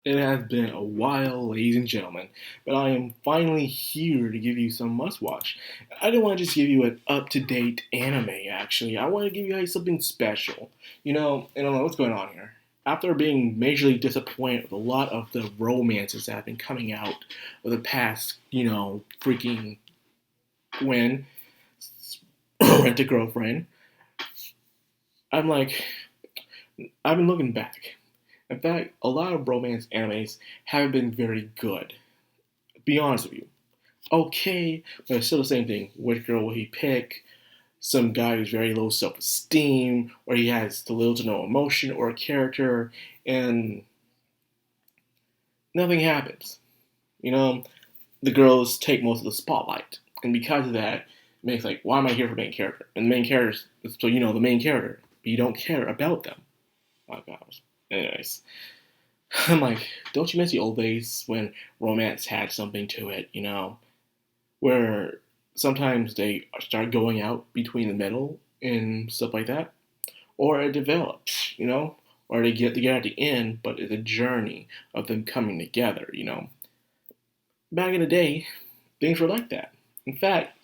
It has been a while, ladies and gentlemen, but I am finally here to give you some must watch. I don't want to just give you an up to date anime, actually. I want to give you guys something special. I don't know what's going on here. After being majorly disappointed with a lot of the romances that have been coming out of the past, freaking when Rent a Girlfriend, I'm like, I've been looking back. In fact, a lot of romance animes haven't been very good. Be honest with you. Okay, but it's still the same thing. Which girl will he pick? Some guy who's very low self-esteem, or he has the little to no emotion or a character, and nothing happens. You know, the girls take most of the spotlight, and because of that, it makes like, why am I here for main character? And the main character, so the main character, but you don't care about them. Oh my gosh. Anyways, I'm like, don't you miss the old days when romance had something to it, where sometimes they start going out between the middle and stuff like that, or it develops, or they get together at the end, but it's a journey of them coming together. Back in the day, things were like that. In fact,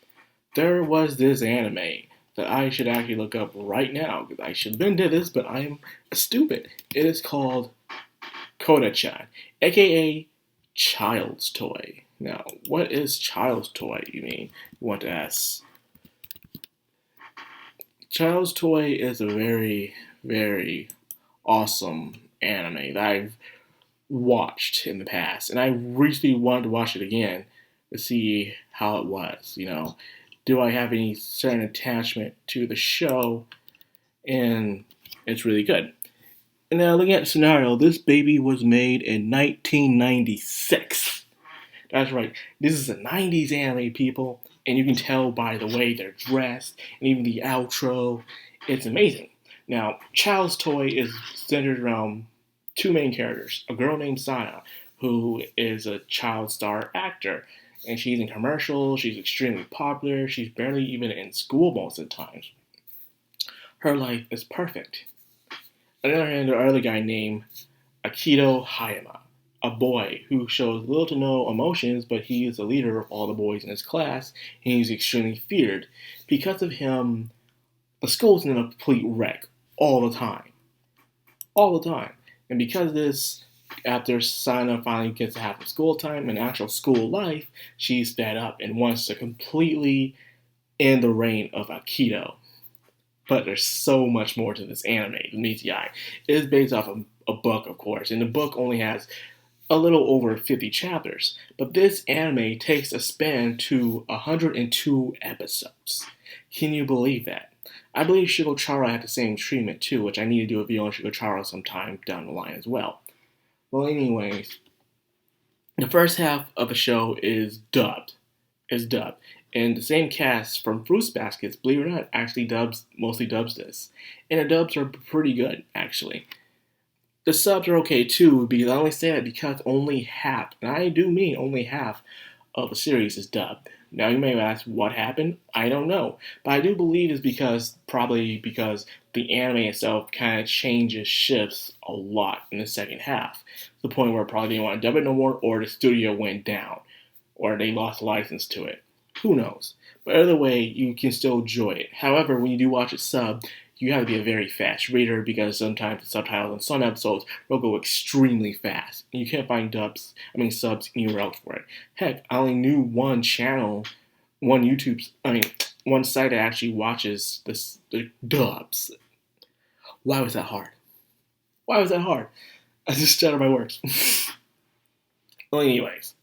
there was this anime that I should actually look up right now because I should have been to this, but I am stupid. It is called Kodocha, aka Child's Toy. Now, what is Child's Toy, you mean? You want to ask. Child's Toy is a very, very awesome anime that I've watched in the past, and I recently wanted to watch it again to see how it was. Do I have any certain attachment to the show? And it's really good. And now looking at the scenario, this baby was made in 1996. That's right. This is a 90s anime, people, and you can tell by the way they're dressed and even the outro. It's amazing. Now, Child's Toy is centered around two main characters. A girl named Sana, who is a child star actor. And she's in commercials, she's extremely popular, she's barely even in school most of the times. Her life is perfect. On the other hand, the other guy named Akito Hayama, a boy who shows little to no emotions, but he is the leader of all the boys in his class, and he's extremely feared. Because of him, the school's in a complete wreck all the time. All the time. And because of this, after Sana finally gets to have school time and actual school life, she's fed up and wants to completely end the reign of Akito. But there's so much more to this anime than meets the eye. It is based off of a book, of course, and the book only has a little over 50 chapters. But this anime takes a span to 102 episodes. Can you believe that? I believe Shigochara had the same treatment too, which I need to do a video on Shigochara sometime down the line as well. Well, anyways, the first half of the show is dubbed. And the same cast from Fruits Baskets, believe it or not, actually mostly dubs this. And the dubs are pretty good, actually. The subs are okay too, because I only say that because only half, and I do mean only half, of the series is dubbed. Now you may ask what happened. I don't know. But I do believe it's probably because the anime itself kind of shifts a lot in the second half. To the point where probably they didn't want to dub it no more, or the studio went down, or they lost the license to it. Who knows? But either way, you can still enjoy it. However, when you do watch it sub, you have to be a very fast reader because sometimes the subtitles on some episodes will go extremely fast. And you can't find subs anywhere else for it. Heck, I only knew one channel, one site that actually watches the dubs. Why was that hard? I just stuttered my words. Well, anyways.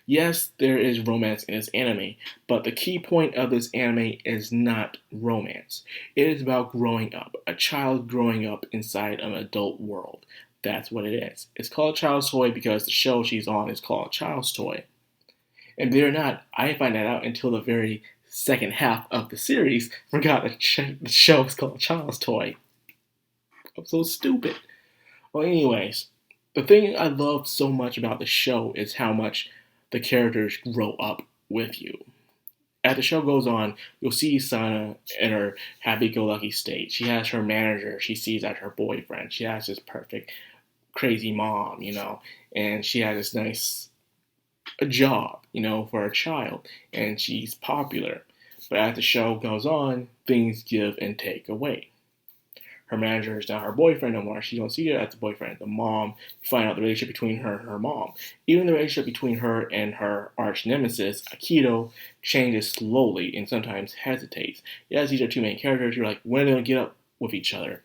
Yes, there is romance in this anime, but the key point of this anime is not romance. It is about growing up, a child growing up inside an adult world. That's what it is. It's called Child's Toy because the show she's on is called Child's Toy. And believe it or not, I didn't find that out until the very second half of the series. Forgot that the show is called Child's Toy. I'm so stupid. Well, anyways, the thing I love so much about the show is how much the characters grow up with you. As the show goes on, you'll see Sana in her happy-go-lucky state. She has her manager she sees as her boyfriend. She has this perfect crazy mom, and she had this nice job, for her child, and she's popular. But as the show goes on, things give and take away. Her manager is not her boyfriend no more. She don't see her as a boyfriend. The mom, you find out the relationship between her and her mom. Even the relationship between her and her arch nemesis, Akito, changes slowly and sometimes hesitates. Yes, these are two main characters. You're like, when are they going to get up with each other?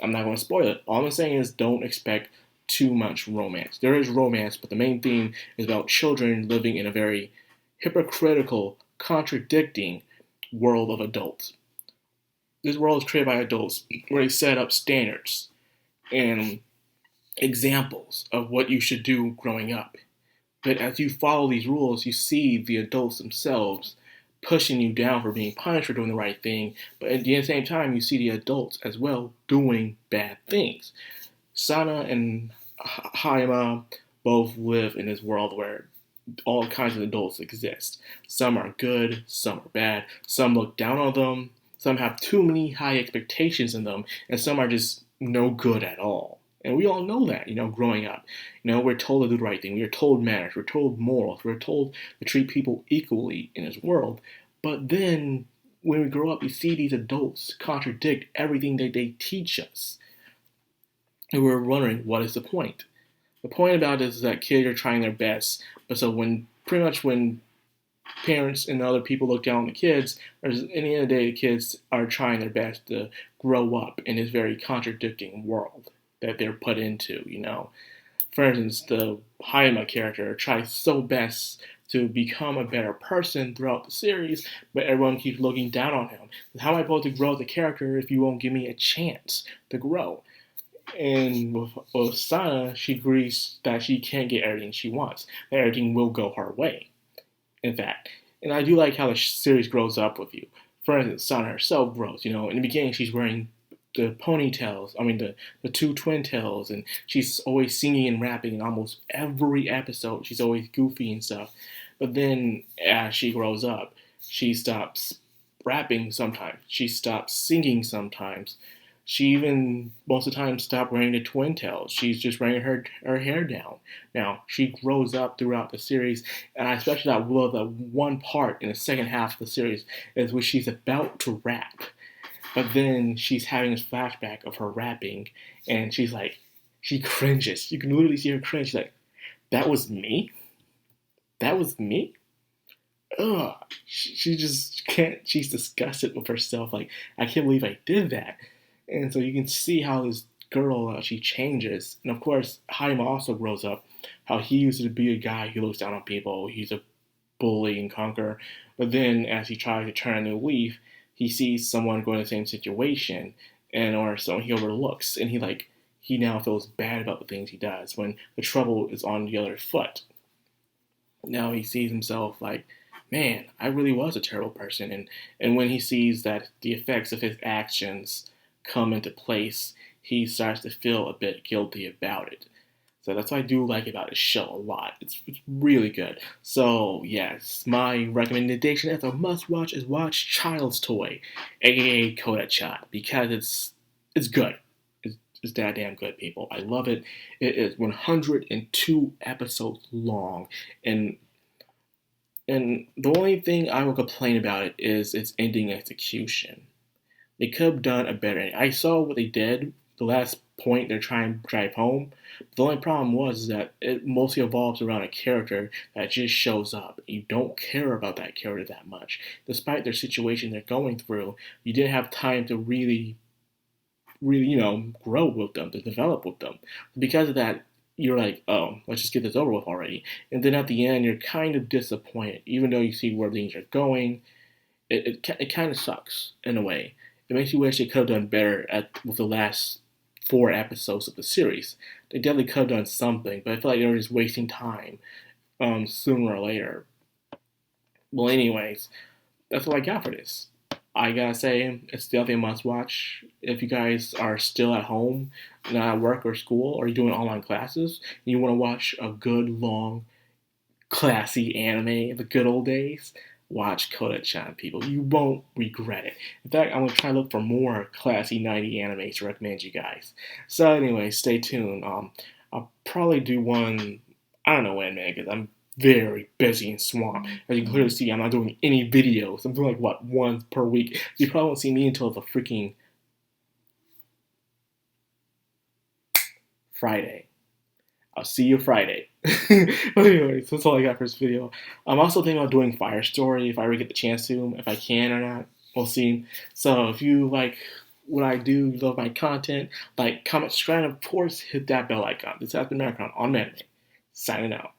I'm not going to spoil it. All I'm saying is don't expect too much romance. There is romance, but the main theme is about children living in a very hypocritical, contradicting world of adults. This world is created by adults where they set up standards and examples of what you should do growing up. But as you follow these rules, you see the adults themselves pushing you down for being punished for doing the right thing. But at the same time, you see the adults as well doing bad things. Sana and Haima both live in this world where all kinds of adults exist. Some are good, some are bad, some look down on them, some have too many high expectations in them, and some are just no good at all. And we all know that, growing up. We're told to do the right thing. We are told manners. We're told morals. We're told to treat people equally in this world. But then, when we grow up, we see these adults contradict everything that they teach us. And we're wondering, what is the point? The point about it is that kids are trying their best. But so when parents and other people look down on the kids, at the end of the day, the kids are trying their best to grow up in this very contradicting world that they're put into, For instance, the Haima character tries so best to become a better person throughout the series, but everyone keeps looking down on him. How am I supposed to grow as a character if you won't give me a chance to grow? And with Sana, she agrees that she can't get everything she wants, that everything will go her way. In fact, and I do like how the series grows up with you. For instance, Sana herself grows. In the beginning, she's wearing the ponytails, the two twin tails, and she's always singing and rapping in almost every episode. She's always goofy and stuff. But then, as she grows up, she stops rapping sometimes. She stops singing sometimes. She even, most of the time, stopped wearing the twin tails. She's just wearing her hair down. Now, she grows up throughout the series, and I especially love the one part in the second half of the series is when she's about to rap. But then she's having this flashback of her rapping, and she cringes. You can literally see her cringe. She's like, that was me? That was me? Ugh. She just can't, she's disgusted with herself. Like, I can't believe I did that. And so you can see how this girl, she changes. And of course, Haima also grows up. How he used to be a guy who looks down on people. He's a bully and conqueror. But then as he tries to turn a new leaf, he sees someone going in the same situation, or someone he overlooks, and he now feels bad about the things he does when the trouble is on the other foot. Now he sees himself like, man, I really was a terrible person, and when he sees that the effects of his actions come into place, he starts to feel a bit guilty about it. So that's what I do like about this show a lot. It's really good. So yes, my recommendation as a must-watch is watch Child's Toy, aka Kodocha, because it's good. It's that damn good, people. I love it. It is 102 episodes long, and the only thing I will complain about it is its ending execution. They could have done a better ending. I saw what they did. The last point they're trying to drive home. The only problem was that it mostly evolves around a character that just shows up. You don't care about that character that much. Despite their situation they're going through, you didn't have time to really, grow with them, to develop with them. Because of that, you're like, oh, let's just get this over with already. And then at the end, you're kind of disappointed. Even though you see where things are going, it kind of sucks in a way. It makes you wish they could have done better with the last 4 episodes of the series. They definitely could have done something, but I feel like they were just wasting time sooner or later. Well, anyways, that's all I got for this. I gotta say, it's definitely a must-watch. If you guys are still at home, not at work or school, or you're doing online classes, and you want to watch a good, long, classy anime of the good old days, watch Kodocha, people. You won't regret it. In fact, I'm going to try to look for more classy 90 animes to recommend you guys. So anyway, stay tuned. I'll probably do one, I don't know when, man, because I'm very busy and swamped. As you can clearly see, I'm not doing any videos. I'm doing like, what, one per week. You probably won't see me until the freaking Friday. I'll see you Friday. But anyways, that's all I got for this video. I'm also thinking about doing Fire Story if I ever get the chance to, if I can or not. We'll see. So if you like what I do, you love my content, like, comment, subscribe, and of course hit that bell icon. This has been Madcrownxox on Anime. Signing out.